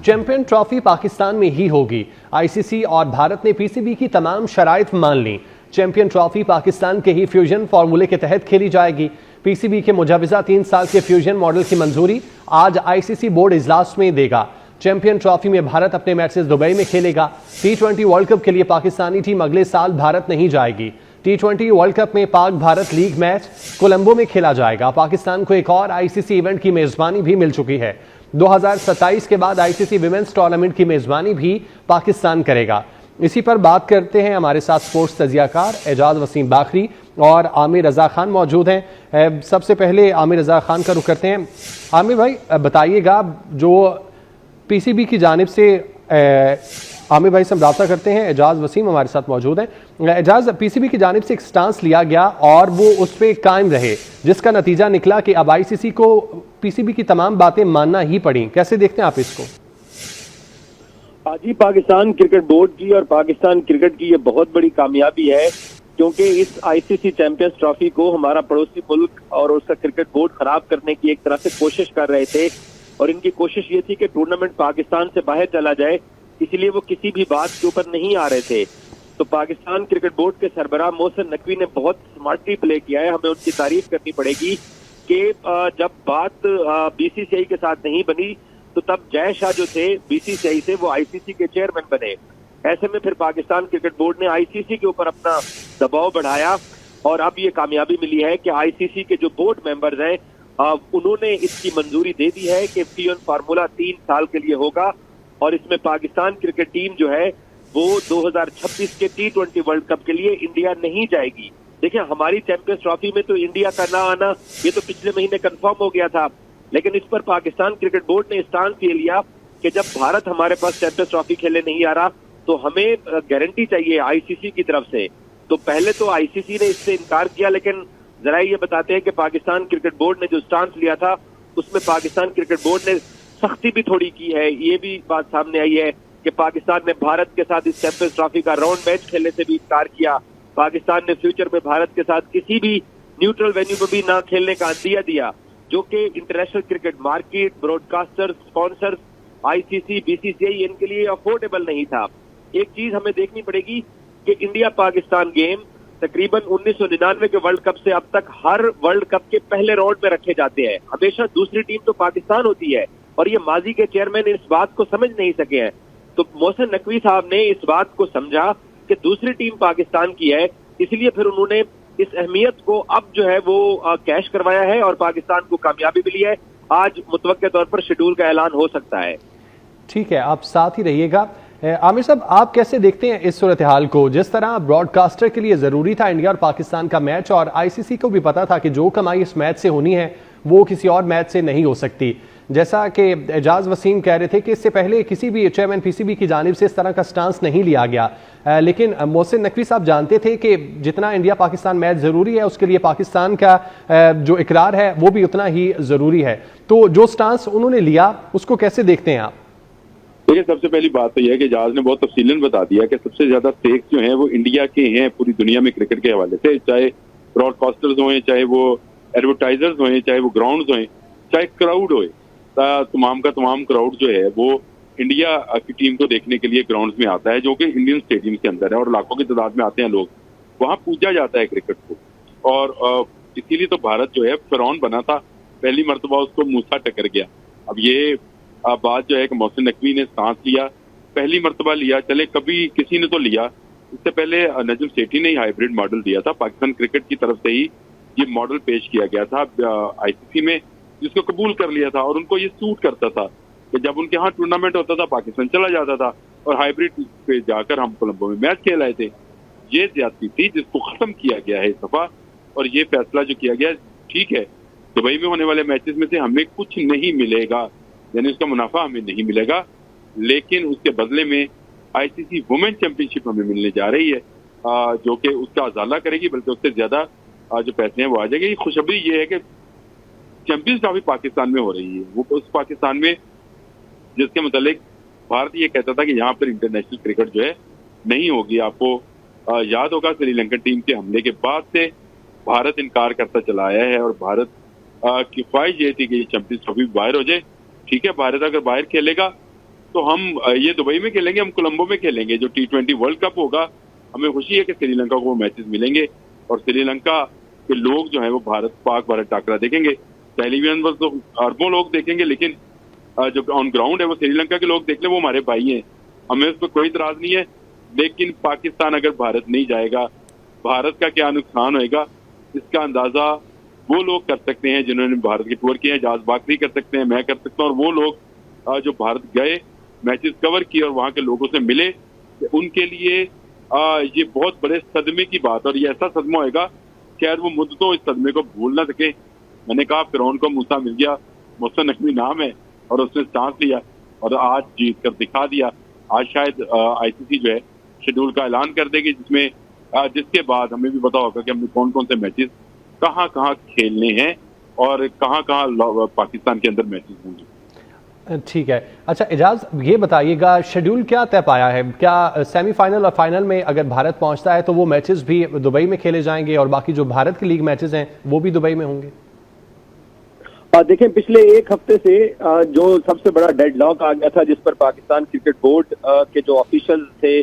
Champion trophy Pakistan में ही होगी। ICC और भारत ने पीसीबी की तमाम शराइत मान ली। चैंपियन ट्रॉफी पाकिस्तान के ही फ्यूजन फार्मूले के तहत खेली जाएगी। पीसीबी के मुजवजा 3 साल के फ्यूजन मॉडल की मंजूरी आज आईसीसी बोर्ड इजलास में देगा। चैंपियन ट्रॉफी में भारत अपने मैचेस दुबई में खेलेगा। T20 वर्ल्ड कप के लिए पाकिस्तानी टीम अगले साल भारत नहीं जाएगी। T20 वर्ल्ड कप में पाक भारत लीग मैच कोलंबो में खेला जाएगा। पाकिस्तान को एक और आईसीसी इवेंट की मेजबानी भी मिल चुकी है। 2027 के बाद आईसीसी विमेंस टूर्नामेंट की मेजबानी भी पाकिस्तान करेगा। इसी पर बात करते हैं, हमारे साथ स्पोर्ट्स तजियाकार एजाज वसीम बाखरी और आमिर रजा खान मौजूद हैं। सबसे पहले आमिर रजा खान का रुख करते हैं। आमिर भाई बताइएगा, जो पीसीबी की जानिब से आमिर भाई से हम रब्ता करते हैं, एजाज वसीम हमारे साथ मौजूद हैं। एजाज, पीसीबी की जानिब से एक स्टांस लिया गया और वो उस पर कायम रहे, जिसका नतीजा निकला कि अब आईसीसी को पीसीबी की तमाम बातें मानना ही पड़ी। कैसे देखते हैं आप इसको? जी, पाकिस्तान क्रिकेट बोर्ड की और पाकिस्तान क्रिकेट की ये बहुत बड़ी कामयाबी है, क्योंकि इस आईसीसी चैंपियंस ट्रॉफी को हमारा पड़ोसी मुल्क और उसका क्रिकेट बोर्ड खराब करने की एक तरह से कोशिश कर रहे थे। और इनकी कोशिश ये थी कि टूर्नामेंट पाकिस्तान से बाहर चला जाए, इसलिए वो किसी भी बात के ऊपर नहीं आ रहे थे। तो पाकिस्तान क्रिकेट बोर्ड के सरबराह मोहसिन नकवी ने बहुत स्मार्टली प्ले किया है। हमें उनकी तारीफ करनी पड़ेगी कि जब बात बीसीसीआई के साथ नहीं बनी तो तब जय शाह जो थे बीसीसीआई से, वो आईसीसी के चेयरमैन बने। ऐसे में फिर पाकिस्तान क्रिकेट बोर्ड ने आईसीसी के ऊपर अपना दबाव बढ़ाया और अब ये कामयाबी मिली है कि आईसीसी के जो बोर्ड मेंबर्स हैं उन्होंने इसकी मंजूरी दे दी है कि फ्यूजन फार्मूला 3 साल के लिए होगा और इसमें पाकिस्तान क्रिकेट टीम जो है वो 2026 के T20 वर्ल्ड कप के लिए इंडिया नहीं जाएगी। देखिए, हमारी चैंपियंस ट्रॉफी में तो इंडिया का ना आना ये तो पिछले महीने कंफर्म हो गया था, लेकिन इस पर पाकिस्तान क्रिकेट बोर्ड ने स्टांस ये लिया कि जब भारत हमारे पास चैंपियंस ट्रॉफी खेलने नहीं आ रहा तो हमें गारंटी चाहिए आईसीसी की तरफ से। तो पहले तो आईसीसी ने इससे इनकार किया, लेकिन जरा ये बताते हैं कि पाकिस्तान क्रिकेट बोर्ड ने जो स्टांस लिया था उसमें पाकिस्तान क्रिकेट बोर्ड ने सख्ती भी थोड़ी की है। ये भी बात सामने आई है कि पाकिस्तान ने भारत के साथ इस चैंपियंस ट्रॉफी का राउंड मैच खेलने से भी इनकार किया। पाकिस्तान ने फ्यूचर में भारत के साथ किसी भी न्यूट्रल वेन्यू में भी ना खेलने का अंदिया दिया, जो कि international cricket market, broadcasters, sponsors, ICC, BCCI इनके लिए अफोर्डेबल नहीं था। एक चीज हमें देखनी पड़ेगी कि इंडिया पाकिस्तान गेम तकरीबन 1999 के वर्ल्ड कप से अब तक हर वर्ल्ड कप के पहले राउंड में रखे जाते हैं। हमेशा दूसरी टीम तो पाकिस्तान होती है और ये माजी के चेयरमैन इस बात को समझ नहीं सके हैं। तो मोहसिन नकवी साहब ने इस बात को समझा कि दूसरी टीम पाकिस्तान की है, इसलिए फिर उन्होंने इस अहमियत को अब जो है वो कैश करवाया है और पाकिस्तान को कामयाबी मिली है। आज मुतवक्के तौर पर शेड्यूल का ऐलान हो सकता है। ठीक है, आप साथ ही रहिएगा। आमिर साहब, आप कैसे देखते हैं इस सूरत हाल को? जिस तरह ब्रॉडकास्टर के लिए जरूरी था इंडिया और पाकिस्तान का मैच, और आईसीसी को भी पता था कि जो कमाई इस मैच से होनी है वो किसी और मैच से नहीं हो सकती। जैसा कि एजाज वसीम कह रहे थे कि इससे पहले किसी भी चेयरमैन पीसीबी की जानिब से इस तरह का स्टांस नहीं लिया गया, लेकिन मोहसिन नकवी साहब जानते थे कि जितना इंडिया पाकिस्तान मैच जरूरी है उसके लिए पाकिस्तान का जो इकरार है वो भी उतना ही जरूरी है। तो जो स्टांस उन्होंने लिया उसको कैसे देखते हैं आप? देखिए, सबसे पहली बात तो यह है कि जहाज ने बहुत तफसीलन बता दिया कि सबसे ज्यादा स्टेक्स जो हैं वो इंडिया के हैं पूरी दुनिया में क्रिकेट के हवाले से, चाहे ब्रॉडकास्टर्स हों, चाहे वो एडवर्टाइजर्स हों, चाहे वो ग्राउंड्स हों, चाहे क्राउड हो। तमाम का तमाम क्राउड जो है वो इंडिया की टीम को देखने के लिए ग्राउंड्स में आता है, जो कि इंडियन स्टेडियम के अंदर है और लाखों की तादाद में आते हैं लोग। वहाँ पूजा जाता है क्रिकेट को और इसीलिए तो भारत जो है फिरौन बना था, पहली मरतबा उसको मूसा टकर गया। अब ये बात जो है कि मोहसिन नकवी ने सांस लिया, पहली मरतबा लिया, चले कभी किसी ने तो लिया। इससे पहले नजम सेठी ने हाइब्रिड मॉडल दिया था, पाकिस्तान क्रिकेट की तरफ से ही ये मॉडल पेश किया गया था आईसीसी में, जिसको कबूल कर लिया था और उनको ये सूट करता था कि जब उनके यहाँ टूर्नामेंट होता था पाकिस्तान चला जाता था और हाइब्रिड पे जाकर हम कोलंबो में मैच खेल आए थे। ये ज्यादती थी जिसको खत्म किया गया है इस दफा, और ये फैसला जो किया गया ठीक है। दुबई में होने वाले मैचेस में से हमें कुछ नहीं मिलेगा, यानी उसका मुनाफा हमें नहीं मिलेगा, लेकिन उसके बदले में आईसीसी वुमेन चैंपियनशिप हमें मिलने जा रही है, जो कि उसका अजाला करेगी, बल्कि उससे ज्यादा जो पैसे हैं वो आ जाएंगे। खुशखबरी ये है कि चैंपियंस ट्रॉफी पाकिस्तान में हो रही है, वो उस पाकिस्तान में जिसके मुतालिक भारत ये कहता था कि यहाँ पर इंटरनेशनल क्रिकेट जो है नहीं होगी। आपको याद होगा श्रीलंकन टीम के हमले के बाद से भारत इनकार करता चला आया है और भारत की ख्वाहिश ये थी कि ये चैंपियंस ट्रॉफी बाहर हो जाए। ठीक है, भारत अगर बाहर खेलेगा तो हम ये दुबई में खेलेंगे, हम कोलंबो में खेलेंगे। जो T20 वर्ल्ड कप होगा, हमें खुशी है कि श्रीलंका को वो मैचेस मिलेंगे और श्रीलंका के लोग जो है वो पाक भारत टाकरा देखेंगे। टेलीविजन पर तो अरबों लोग देखेंगे, लेकिन जो ऑन ग्राउंड है वो श्रीलंका के लोग देख ले, वो हमारे भाई हैं, हमें उस पर कोई इतराज नहीं है। लेकिन पाकिस्तान अगर भारत नहीं जाएगा, भारत का क्या नुकसान होएगा इसका अंदाजा वो लोग कर सकते हैं जिन्होंने भारत के टूर किए हैं। जाज बाकरी कर सकते हैं, मैं कर सकता हूँ, और वो लोग जो भारत गए, मैचेस कवर किए और वहां के लोगों से मिले, उनके लिए ये बहुत बड़े सदमे की बात, और ये ऐसा सदमा होगा शायद वो मुद्दतों इस सदमे को भूल ना सके। मैंने कहा फिरौन को मूसा मिल गया, मूसा नकवी नाम है, और उसने चांस लिया और आज जीत कर दिखा दिया। आज शायद आईसीसी जो है शेड्यूल का ऐलान कर देगी, जिसमें जिसके बाद हमें भी पता होगा कि हमने कौन कौन से मैचेस कहाँ कहाँ खेलने हैं और कहाँ कहाँ पाकिस्तान के अंदर मैचेस होंगे। ठीक है। अच्छा एजाज, ये बताइएगा शेड्यूल क्या तय पाया है? क्या सेमीफाइनल और फाइनल में अगर भारत पहुंचता है तो वो मैचेस भी दुबई में खेले जाएंगे और बाकी जो भारत के लीग मैचेस हैं वो भी दुबई में होंगे? देखें, पिछले एक हफ्ते से जो सबसे बड़ा डेडलॉक आ गया था, जिस पर पाकिस्तान क्रिकेट बोर्ड के जो ऑफिशियल थे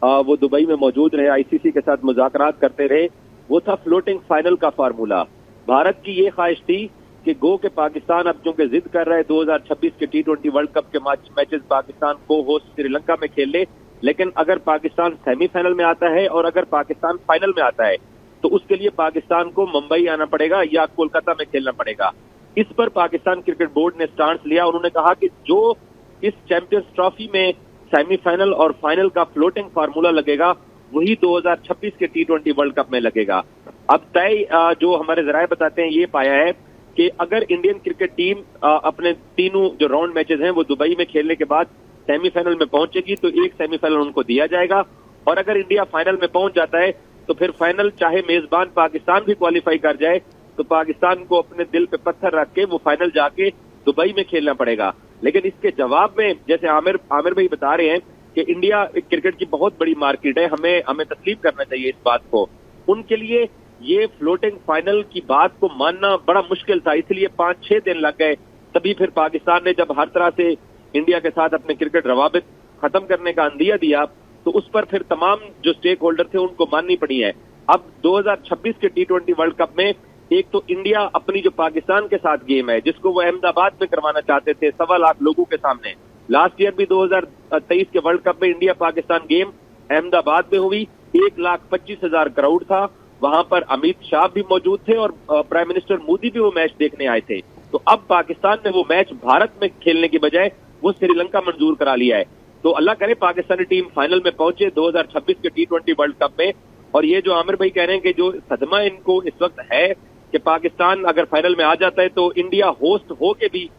वो दुबई में मौजूद रहे, आईसीसी के साथ मुज़ाकरात करते रहे, वो था फ्लोटिंग फाइनल का फार्मूला। भारत की ये ख्वाहिश थी कि गो के पाकिस्तान अब चूंकि जिद कर रहा है 2026 के T20 वर्ल्ड कप के मैचेस पाकिस्तान को होस्ट श्रीलंका में खेल ले, लेकिन अगर पाकिस्तान सेमीफाइनल में आता है और अगर पाकिस्तान फाइनल में आता है तो उसके लिए पाकिस्तान को मुंबई आना पड़ेगा या कोलकाता में खेलना पड़ेगा। इस पर पाकिस्तान क्रिकेट बोर्ड ने स्टांस लिया। उन्होंने कहा कि जो इस चैंपियंस ट्रॉफी में सेमीफाइनल और फाइनल का फ्लोटिंग फार्मूला लगेगा वही 2026 के T20 वर्ल्ड कप में लगेगा। अब तय जो हमारे जराए बताते हैं ये पाया है कि अगर इंडियन क्रिकेट टीम अपने तीनों जो राउंड मैचेस हैं वो दुबई में खेलने के बाद सेमीफाइनल में पहुंचेगी तो एक सेमीफाइनल उनको दिया जाएगा, और अगर इंडिया फाइनल में पहुंच जाता है तो फिर फाइनल चाहे मेजबान पाकिस्तान भी क्वालिफाई कर जाए तो पाकिस्तान को अपने दिल पे पत्थर रख के वो फाइनल जाके दुबई में खेलना पड़ेगा। लेकिन इसके जवाब में जैसे आमिर भाई बता रहे हैं कि इंडिया क्रिकेट की बहुत बड़ी मार्केट है, हमें तस्लीम करना चाहिए इस बात को। उनके लिए ये फ्लोटिंग फाइनल की बात को मानना बड़ा मुश्किल था, इसलिए 5-6 दिन लग गए। तभी फिर पाकिस्तान ने जब हर तरह से इंडिया के साथ अपने क्रिकेट रवाबित खत्म करने का अंदिया दिया तो उस पर फिर तमाम जो स्टेक होल्डर थे उनको माननी पड़ी है। अब 2026 के T20 वर्ल्ड कप में एक तो इंडिया अपनी जो पाकिस्तान के साथ गेम है जिसको वो अहमदाबाद में करवाना चाहते थे 1.25 लाख लोगों के सामने, लास्ट ईयर भी 2023 के वर्ल्ड कप में इंडिया पाकिस्तान गेम अहमदाबाद में हुई, 1,25,000 क्राउड था, वहां पर अमित शाह भी मौजूद थे और प्राइम मिनिस्टर मोदी भी वो मैच देखने आए थे। तो अब पाकिस्तान ने वो मैच भारत में खेलने की बजाय वो श्रीलंका मंजूर करा लिया है। तो अल्लाह करे पाकिस्तानी टीम फाइनल में पहुंचे 2026 के T20 वर्ल्ड कप में। और ये जो आमिर भाई कह रहे हैं कि जो सदमा इनको इस वक्त है कि पाकिस्तान अगर फाइनल में आ जाता है तो इंडिया होस्ट हो के भी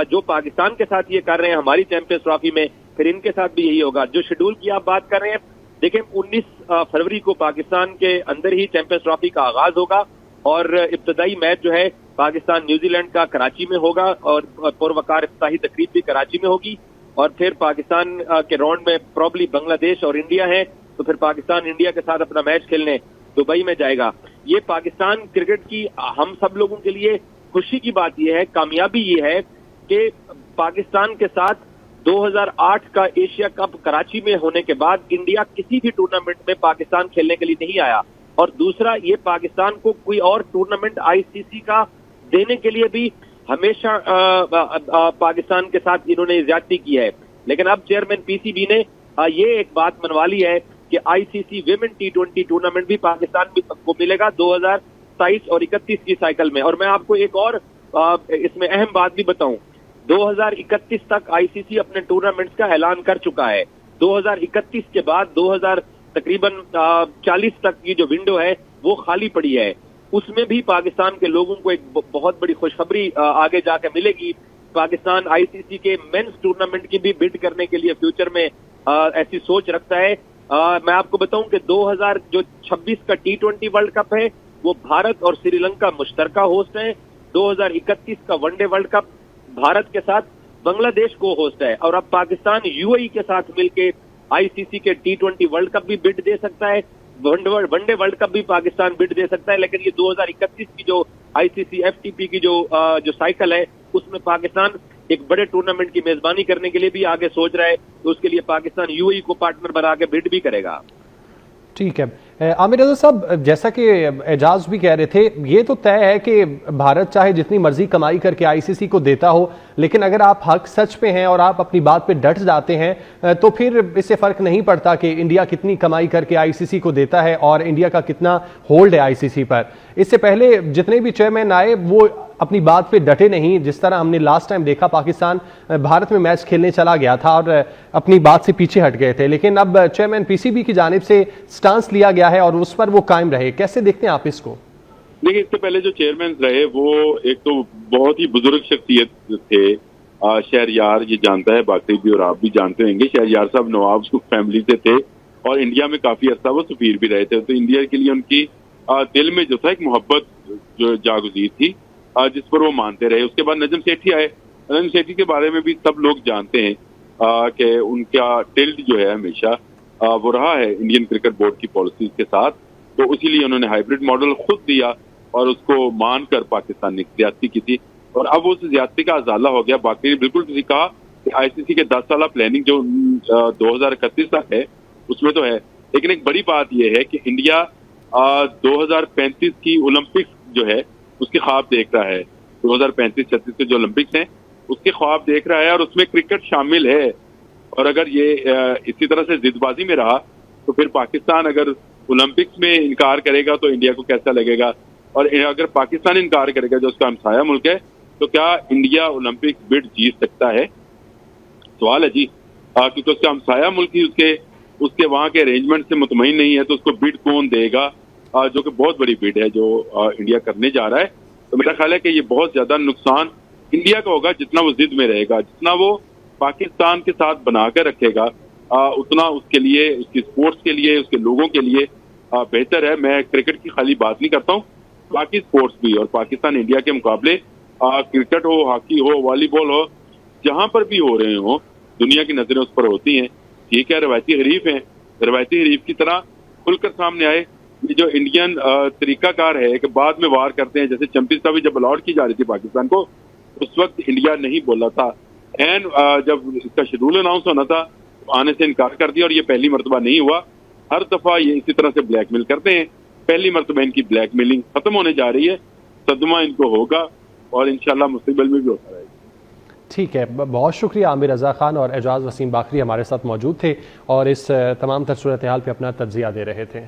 जो पाकिस्तान के साथ ये कर रहे हैं हमारी चैंपियंस ट्रॉफी में, फिर इनके साथ भी यही होगा। जो शेड्यूल की आप बात कर रहे हैं, देखिए 19 फरवरी को पाकिस्तान के अंदर ही चैंपियंस ट्रॉफी का आगाज होगा और इब्तदाई मैच जो है पाकिस्तान न्यूजीलैंड का कराची में होगा और पुरवकार इफ्ताही तकरीब भी कराची में होगी, और फिर पाकिस्तान के राउंड में प्रॉब्ली बांग्लादेश और इंडिया है, तो फिर पाकिस्तान इंडिया के साथ अपना मैच खेलने दुबई में जाएगा। ये पाकिस्तान क्रिकेट की हम सब लोगों के लिए खुशी की बात यह है, कामयाबी ये है कि पाकिस्तान के साथ 2008 का एशिया कप कराची में होने के बाद इंडिया किसी भी टूर्नामेंट में पाकिस्तान खेलने के लिए नहीं आया, और दूसरा ये पाकिस्तान को कोई और टूर्नामेंट आईसीसी का देने के लिए भी हमेशा पाकिस्तान के साथ इन्होंने ज्यादती की है। लेकिन अब चेयरमैन पीसीबी ने ये एक बात मनवा ली है कि आईसीसी विमेन T20 टूर्नामेंट भी पाकिस्तान को मिलेगा 2027 और 31 की साइकिल में। और मैं आपको एक और इसमें अहम बात भी बताऊं, 2031 तक आईसीसी अपने टूर्नामेंट्स का ऐलान कर चुका है। 2031 के बाद 2000 तकरीबन 40 तक की जो विंडो है वो खाली पड़ी है, उसमें भी पाकिस्तान के लोगों को एक बहुत बड़ी खुशखबरी आगे जाकर मिलेगी। पाकिस्तान आईसीसी के मेंस टूर्नामेंट की भी बिड करने के लिए फ्यूचर में ऐसी सोच रखता है। मैं आपको बताऊं कि 2026 का T20 वर्ल्ड कप है वो भारत और श्रीलंका मुश्तरका होस्ट है। 2031 का वनडे वर्ल्ड कप भारत के साथ बांग्लादेश को होस्ट है, और अब पाकिस्तान यूएई के साथ मिलकर आईसीसी के T20 वर्ल्ड कप भी बिड दे सकता है, वनडे वर्ल्ड कप भी पाकिस्तान बिड दे सकता है। लेकिन ये 2031 की जो आईसीसी एफटीपी की जो साइकिल है उसमें पाकिस्तान एक बड़े टूर्नामेंट की मेजबानी करने के लिए भी आगे सोच रहा है, तो उसके लिए पाकिस्तान यूएई को पार्टनर बना के बिड भी करेगा। ठीक है आमिर रजा साहब, जैसा कि एजाज भी कह रहे थे, ये तो तय है कि भारत चाहे जितनी मर्जी कमाई करके आईसीसी को देता हो, लेकिन अगर आप हक सच पे हैं और आप अपनी बात पे डट जाते हैं तो फिर इससे फर्क नहीं पड़ता कि इंडिया कितनी कमाई करके आईसीसी को देता है और इंडिया का कितना होल्ड है आईसीसी पर। इससे पहले जितने भी चेयरमैन आए वो अपनी बात पे डटे नहीं, जिस तरह हमने लास्ट टाइम देखा पाकिस्तान भारत में मैच खेलने चला गया था और अपनी बात से पीछे हट गए थे, लेकिन अब चेयरमैन पीसीबी की जानिब से स्टांस लिया गया है और उस पर वो कायम रहे। कैसे देखते हैं आप इसको? देखिए, इससे पहले जो चेयरमैन रहे वो एक तो बहुत ही बुजुर्ग शख्सियत थे, शहरयार, ये जानता है बाकी भी और आप भी जानते होंगे। शहरयार साहब नवाब फैमिली से थे और इंडिया में काफी अर्सा वो सफीर भी रहे थे, तो इंडिया के लिए उनकी दिल में जो था एक मोहब्बत जो जागुज़ीर थी जिस पर वो मानते रहे। उसके बाद नजम सेठी आए। नजम सेठी के बारे में भी सब लोग जानते हैं कि उनका टिल्ट जो है हमेशा वो रहा है इंडियन क्रिकेट बोर्ड की पॉलिसीज के साथ, तो इसीलिए उन्होंने हाइब्रिड मॉडल खुद दिया और उसको मानकर पाकिस्तान ने ज्यादती की थी और अब उस ज्यादती का अजाला हो गया। बाकी बिल्कुल किसी कहा कि आईसीसी के 10 साल प्लानिंग जो 2031 तक है उसमें तो है, लेकिन एक बड़ी बात यह है कि इंडिया 2035 की ओलंपिक्स जो है उसके ख्वाब देख रहा है। 2035-36 के जो ओलंपिक्स हैं उसके ख्वाब देख रहा है और उसमें क्रिकेट शामिल है। और अगर ये इसी तरह से जिदबाजी में रहा तो फिर पाकिस्तान अगर ओलंपिक्स में इनकार करेगा तो इंडिया को कैसा लगेगा, और अगर पाकिस्तान इनकार करेगा जो उसका हमसाया मुल्क है, तो क्या इंडिया ओलंपिक्स बिड जीत सकता है? सवाल है जी, क्योंकि उसका हमसाया मुल्क ही उसके वहां के अरेंजमेंट से मुतमईन नहीं है, तो उसको बिड कौन देगा, जो कि बहुत बड़ी बिड है जो इंडिया करने जा रहा है। तो मेरा ख्याल है कि ये बहुत ज्यादा नुकसान इंडिया का होगा। जितना वो जिद में रहेगा, जितना वो पाकिस्तान के साथ बनाकर रखेगा, उतना उसके लिए, उसकी स्पोर्ट्स के लिए, उसके लोगों के लिए बेहतर है। मैं क्रिकेट की खाली बात नहीं करता हूँ, बाकी स्पोर्ट्स भी, और पाकिस्तान इंडिया के मुकाबले क्रिकेट हो, हॉकी हो, वॉलीबॉल हो, जहां पर भी हो रहे हो, दुनिया की नजरें उस पर होती हैं। ठीक है, रवायती हरीफ हैं, रवायती हरीफ की तरह खुलकर सामने आए। ये जो इंडियन तरीकाकार है कि बाद में वार करते हैं, जैसे चैंपियंस ट्रॉफी जब अलॉट की जा रही थी पाकिस्तान को, उस वक्त इंडिया नहीं बोला था, एंड जब इसका शेड्यूल अनाउंस होना था तो आने से इनकार कर दिया, और ये पहली मरतबा नहीं हुआ। हर दफा ये इसी तरह से ब्लैकमेल करते हैं। पहली मरतबा इनकी ब्लैकमेलिंग खत्म होने जा रही है, सदमा इनको होगा और इंशाल्लाह मुस्तकबिल में भी होता रहेगा। ठीक है, बहुत शुक्रिया। आमिर रजा खान और एजाज वसीम बाकरी हमारे साथ मौजूद थे और इस तमाम तर सूरत हाल पर अपना तज्जिया दे रहे थे।